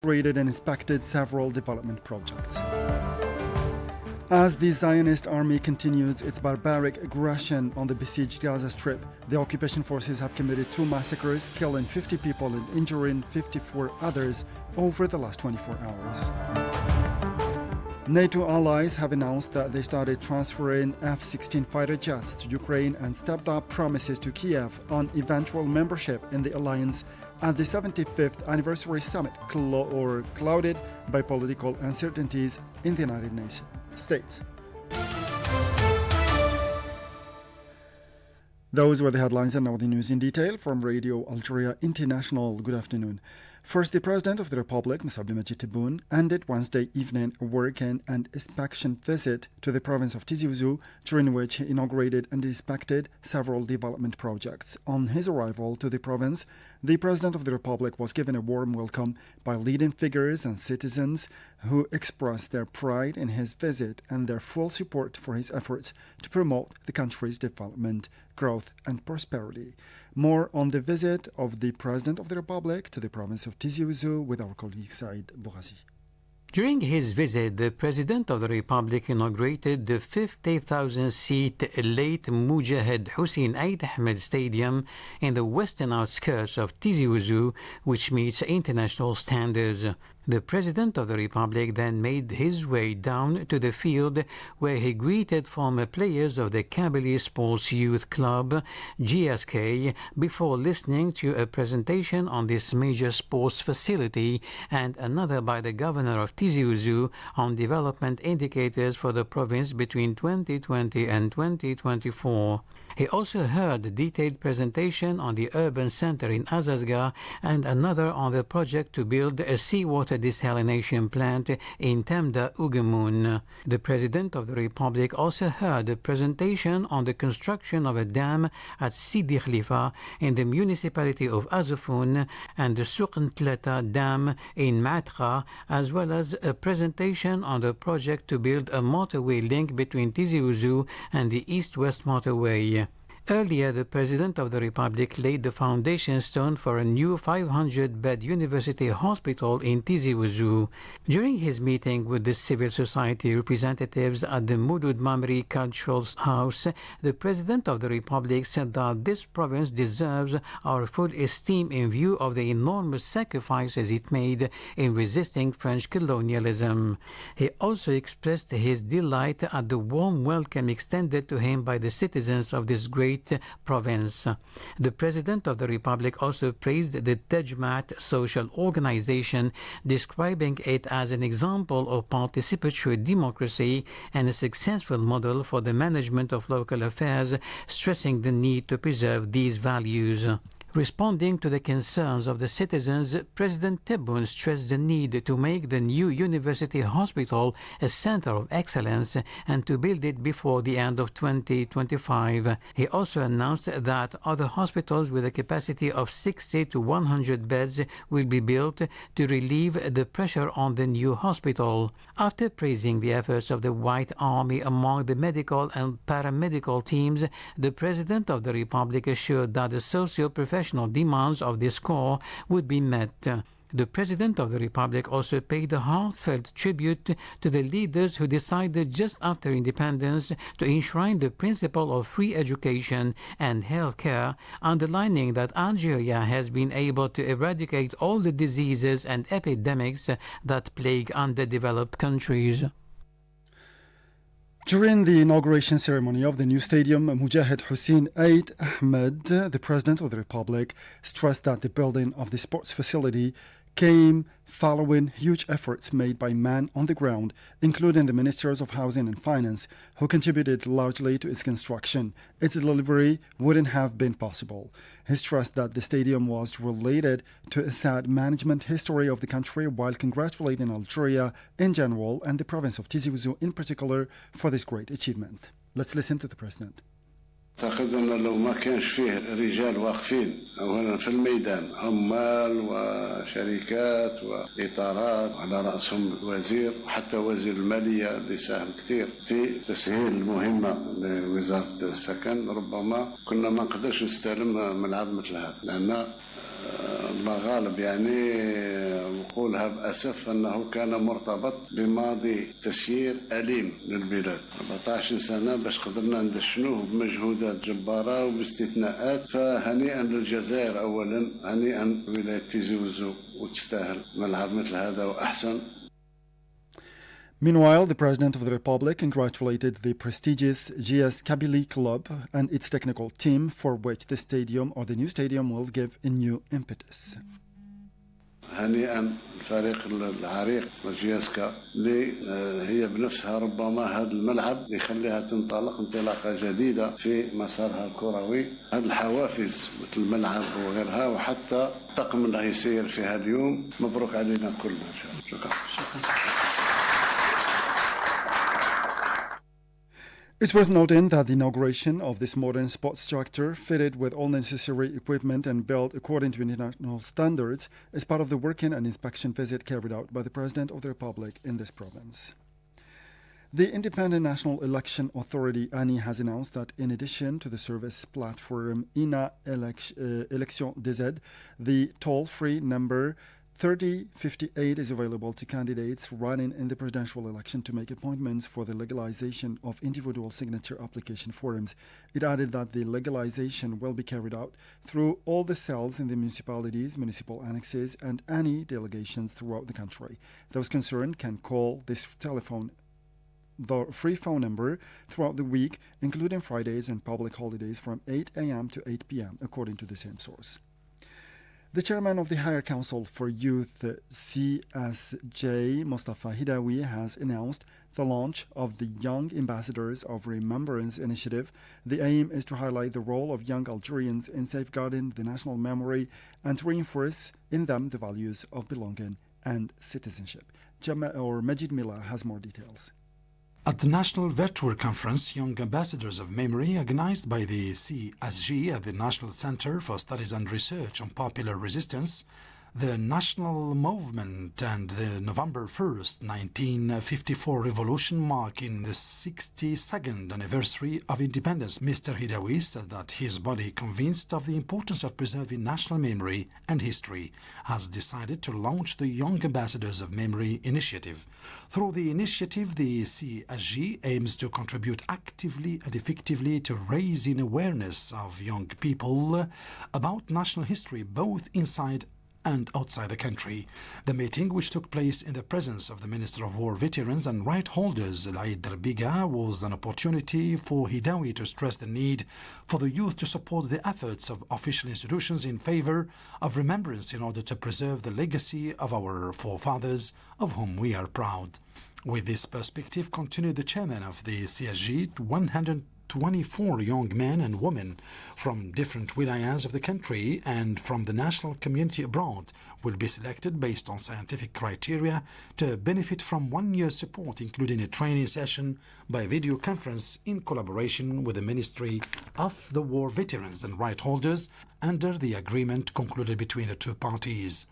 inaugurated and inspected several development projects. As the Zionist army continues its barbaric aggression on the besieged Gaza Strip, the occupation forces have committed 2 massacres, killing 50 people and injuring 54 others over the last 24 hours. NATO allies have announced that they started transferring F-16 fighter jets to Ukraine and stepped up promises to Kiev on eventual membership in the alliance at the 75th anniversary summit, clouded by political uncertainties in the United States. Those were the headlines, and now the news in detail from Radio Algeria International. Good afternoon. First, the President of the Republic, Mr. Abdelmadjid Tebboune, ended Wednesday evening a working and inspection visit to the province of Tizi Ouzou, during which he inaugurated and inspected several development projects. On his arrival to the province, the President of the Republic was given a warm welcome by leading figures and citizens who expressed their pride in his visit and their full support for his efforts to promote the country's development, growth and prosperity. More on the visit of the President of the Republic to the province of Tizi Ouzou with our colleague Saïd Boughazi. During his visit, the President of the Republic inaugurated the 50,000-seat late Mojahed Hussein Eid Ahmed Stadium in the western outskirts of Tizi Ouzou, which meets international standards. The President of the Republic then made his way down to the field where he greeted former players of the Kabylie Sports Youth Club, GSK, before listening to a presentation on this major sports facility and another by the Governor of Tizi Ouzou on development indicators for the province between 2020 and 2024. He also heard a detailed presentation on the urban center in Azazga and another on the project to build a seawater desalination plant in Temda Ugemun. The President of the Republic also heard a presentation on the construction of a dam at Sidi Khalifa in the municipality of Azafun and the Souqntlata Dam in Matra, as well as a presentation on the project to build a motorway link between Tizi Ouzou and the East-West Motorway. Earlier, the President of the Republic laid the foundation stone for a new 500-bed university hospital in Tizi Ouzou. During his meeting with the civil society representatives at the Moudoud Mamri Cultural House, the President of the Republic said that this province deserves our full esteem in view of the enormous sacrifices it made in resisting French colonialism. He also expressed his delight at the warm welcome extended to him by the citizens of this great province. The President of the Republic also praised the Tejmat social organization, describing it as an example of participatory democracy and a successful model for the management of local affairs, stressing the need to preserve these values. Responding to the concerns of the citizens, President Tebboune stressed the need to make the new university hospital a center of excellence and to build it before the end of 2025. He also announced that other hospitals with a capacity of 60 to 100 beds will be built to relieve the pressure on the new hospital. After praising the efforts of the White Army among the medical and paramedical teams, the President of the Republic assured that the socio-professional demands of this corps would be met. The President of the Republic also paid a heartfelt tribute to the leaders who decided just after independence to enshrine the principle of free education and health care, underlining that Algeria has been able to eradicate all the diseases and epidemics that plague underdeveloped countries. During the inauguration ceremony of the new stadium, Mojahed Hussein Eid Ahmed, the President of the Republic, stressed that the building of the sports facility came following huge efforts made by men on the ground, including the Ministers of Housing and Finance, who contributed largely to its construction. Its delivery wouldn't have been possible. He stressed that the stadium was related to a sad management history of the country, while congratulating Algeria in general and the province of Tizi Ouzou in particular for this great achievement. Let's listen to the President. أعتقد أنه لو ما كانش فيه رجال واقفين أولا في الميدان، عمال وشركات وإطارات على رأسهم الوزير وحتى وزير المالية اللي ساهم كثير في تسهيل المهمة لوزارة السكن، ربما كنا ما نقدرش نستلم ملعب مثل هذا، لأن المغالب يعني نقولها بأسف أنه كان مرتبط بماضي تسيير أليم للبلاد 14 سنة باش قدرنا ندشنوه بمجهودات جبارة وباستثناءات. فهنيئا للجزائر أولا، هنيئا ولاية تيزي وزو، وتستاهل ملعب مثل هذا وأحسن. Meanwhile, the President of the Republic congratulated the prestigious GS Kabylie Club and its technical team, for which the stadium or the new stadium will give a new impetus. هنيئا الفريق العريق جياسكا اللي هي بنفسها ربما هذا الملعب يخليها تنطلق انطلاقة جديدة في مسارها الكروي. هذه الحوافز مثل الملعب وغيرها وحتى الطقم اللي هيسير فيها اليوم، مبروك علينا كلنا إن شاء الله. شكرا. It's worth noting that the inauguration of this modern sports structure, fitted with all necessary equipment and built according to international standards, is part of the working and inspection visit carried out by the President of the Republic in this province. The Independent National Election Authority, ANI, has announced that in addition to the service platform INA Election DZ, the toll-free number 3058 is available to candidates running in the presidential election to make appointments for the legalization of individual signature application forms. It added that the legalization will be carried out through all the cells in the municipalities, municipal annexes, and any delegations throughout the country. Those concerned can call the free phone number throughout the week, including Fridays and public holidays, from 8 a.m. to 8 p.m., according to the same source. The chairman of the Higher Council for Youth, CSJ, Mustafa Hidawi, has announced the launch of the Young Ambassadors of Remembrance initiative. The aim is to highlight the role of young Algerians in safeguarding the national memory and to reinforce in them the values of belonging and citizenship. Majid Mila has more details. At the National Virtual Conference, Young Ambassadors of Memory, organized by the CSG at the National Center for Studies and Research on Popular Resistance, the national movement, and the November 1st, 1954 revolution marking the 62nd anniversary of independence, Mr. Hidawi said that his body, convinced of the importance of preserving national memory and history, has decided to launch the Young Ambassadors of Memory initiative. Through the initiative, the CSG aims to contribute actively and effectively to raising awareness of young people about national history, both inside and outside the country. The meeting, which took place in the presence of the Minister of War Veterans and Right Holders, Laïd Derbiga, was an opportunity for Hidawi to stress the need for the youth to support the efforts of official institutions in favor of remembrance in order to preserve the legacy of our forefathers, of whom we are proud. With this perspective, continued the chairman of the CSG, 124 young men and women from different wilayas of the country and from the national community abroad will be selected based on scientific criteria to benefit from 1 year's support, including a training session by video conference in collaboration with the Ministry of the War Veterans and Right Holders under the agreement concluded between the two parties.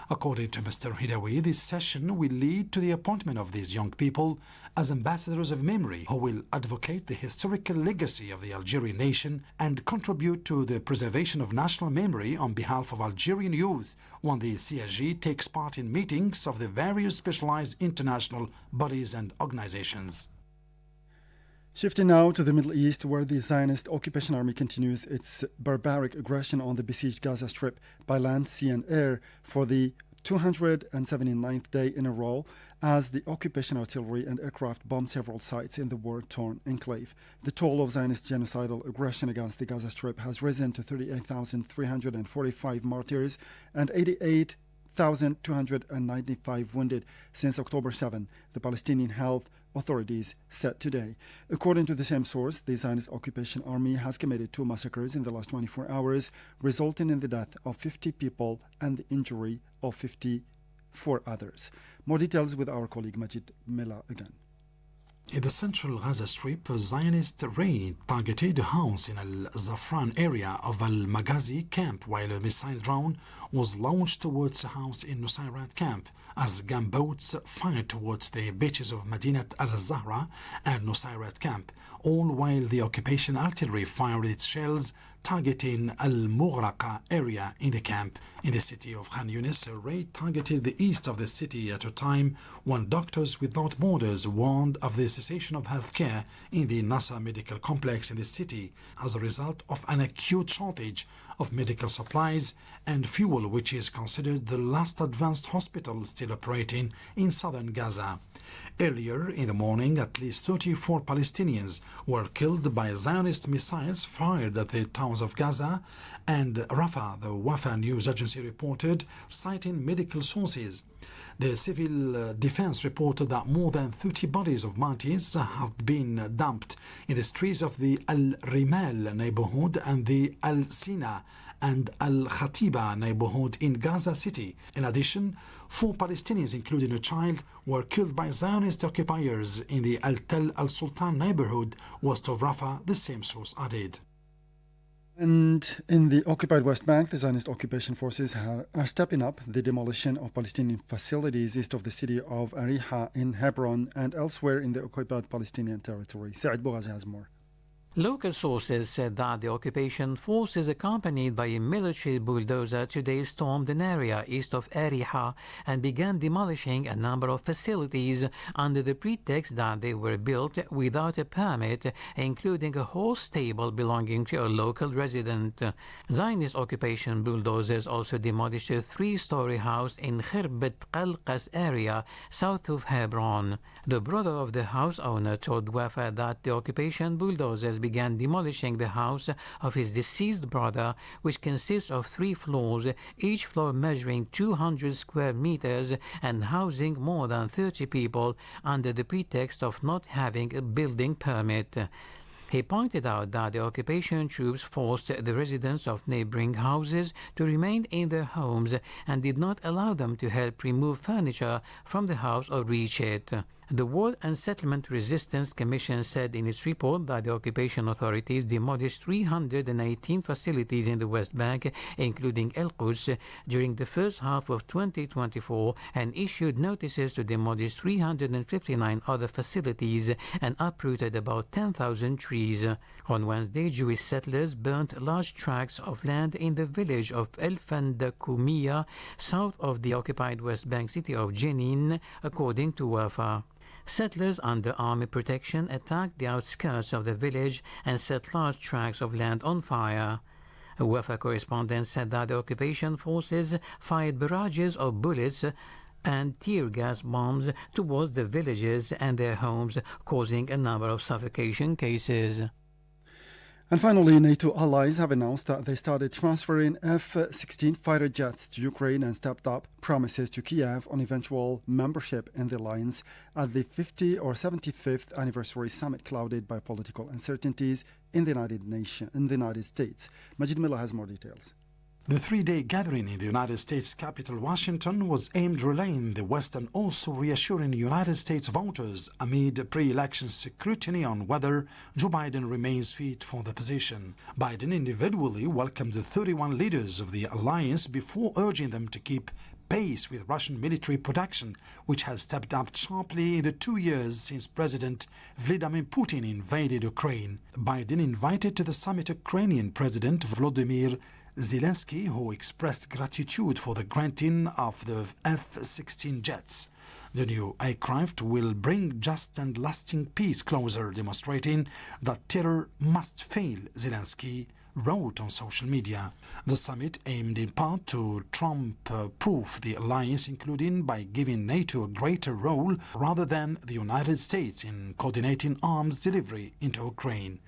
According to Mr. Hidawi, this session will lead to the appointment of these young people as ambassadors of memory who will advocate the historical legacy of the Algerian nation and contribute to the preservation of national memory on behalf of Algerian youth when the CSG takes part in meetings of the various specialized international bodies and organizations. Shifting now to the Middle East, where the Zionist occupation army continues its barbaric aggression on the besieged Gaza Strip by land, sea, and air for the 279th day in a row, as the occupation artillery and aircraft bomb several sites in the war-torn enclave. The toll of Zionist genocidal aggression against the Gaza Strip has risen to 38,345 martyrs and 88,295 wounded since October 7, the Palestinian Health authorities said today. According to the same source, the Zionist occupation army has committed 2 massacres in the last 24 hours, resulting in the death of 50 people and the injury of 54 others. More details with our colleague Majid Mela again. In the central Gaza Strip, a Zionist raid targeted a house in Al-Zafran area of Al-Maghazi camp, while a missile drone was launched towards a house in Nusayrat camp, as gunboats fired towards the beaches of Madinat al-Zahra and Nusayrat camp, all while the occupation artillery fired its shells targeting Al-Mughraqa area in the camp. In the city of Khan Yunis, a raid targeted the east of the city at a time when Doctors Without Borders warned of the cessation of healthcare in the Nasser medical complex in the city as a result of an acute shortage of medical supplies and fuel, which is considered the last advanced hospital still operating in southern Gaza. Earlier in the morning, at least 34 Palestinians were killed by Zionist missiles fired at the towns of Gaza and Rafah, the Wafa news agency reported, citing medical sources. The civil defense reported that more than 30 bodies of martyrs have been dumped in the streets of the Al-Rimal neighborhood and the Al-Sina and Al-Khatiba neighborhood in Gaza City. In addition, 4 Palestinians, including a child, were killed by Zionist occupiers in the Al-Tel al-Sultan neighborhood west of Rafah, the same source added. And in the occupied West Bank, the Zionist occupation forces are stepping up the demolition of Palestinian facilities east of the city of Ariha in Hebron and elsewhere in the occupied Palestinian territory. Saad Bougazi has more. Local sources said that the occupation forces, accompanied by a military bulldozer, today stormed an area east of Ariha and began demolishing a number of facilities under the pretext that they were built without a permit, including a horse stable belonging to a local resident. Zionist occupation bulldozers also demolished a 3-story house in Khirbet Qalqas area south of Hebron. The brother of the house owner told Wafa that the occupation bulldozers began demolishing the house of his deceased brother, which consists of 3 floors, each floor measuring 200 square meters and housing more than 30 people, under the pretext of not having a building permit. He pointed out that the occupation troops forced the residents of neighboring houses to remain in their homes and did not allow them to help remove furniture from the house or reach it. The War and Settlement Resistance Commission said in its report that the occupation authorities demolished 318 facilities in the West Bank, including El Quds, during the first half of 2024 and issued notices to demolish 359 other facilities and uprooted about 10,000 trees. On Wednesday, Jewish settlers burnt large tracts of land in the village of El Fandakumiya, south of the occupied West Bank city of Jenin, according to Wafa. Settlers under army protection attacked the outskirts of the village and set large tracts of land on fire. A Wafa correspondent said that the occupation forces fired barrages of bullets and tear gas bombs towards the villages and their homes, causing a number of suffocation cases. And finally, NATO allies have announced that they started transferring F-16 fighter jets to Ukraine and stepped up promises to Kiev on eventual membership in the alliance at the 50th or 75th anniversary summit clouded by political uncertainties in the United States. Majid Miller has more details. The 3-day gathering in the United States capital, Washington, was aimed relaying the West and also reassuring United States voters amid pre-election scrutiny on whether Joe Biden remains fit for the position. Biden individually welcomed the 31 leaders of the alliance before urging them to keep pace with Russian military production, which has stepped up sharply in the 2 years since President Vladimir Putin invaded Ukraine. Biden invited to the summit Ukrainian President Volodymyr Zelensky, who expressed gratitude for the granting of the F-16 jets. The new aircraft will bring just and lasting peace closer, demonstrating that terror must fail, Zelensky wrote on social media. The summit aimed in part to Trump-proof the alliance, including by giving NATO a greater role rather than the United States in coordinating arms delivery into Ukraine.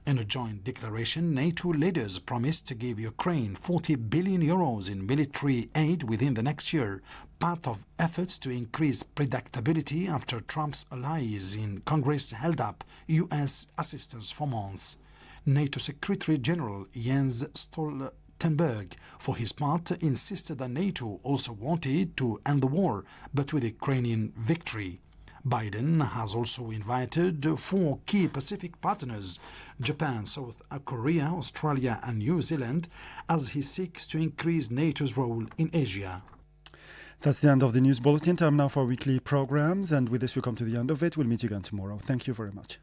In a joint declaration, NATO leaders promised to give Ukraine 40 billion euros in military aid within the next year, part of efforts to increase predictability after Trump's allies in Congress held up U.S. assistance for months. NATO Secretary General Jens Stoltenberg, for his part, insisted that NATO also wanted to end the war, but with Ukrainian victory. Biden has also invited 4 key Pacific partners, Japan, South Korea, Australia and New Zealand, as he seeks to increase NATO's role in Asia. That's the end of the news bulletin. Time now for weekly programs, and with this we come to the end of it. We'll meet you again tomorrow. Thank you very much.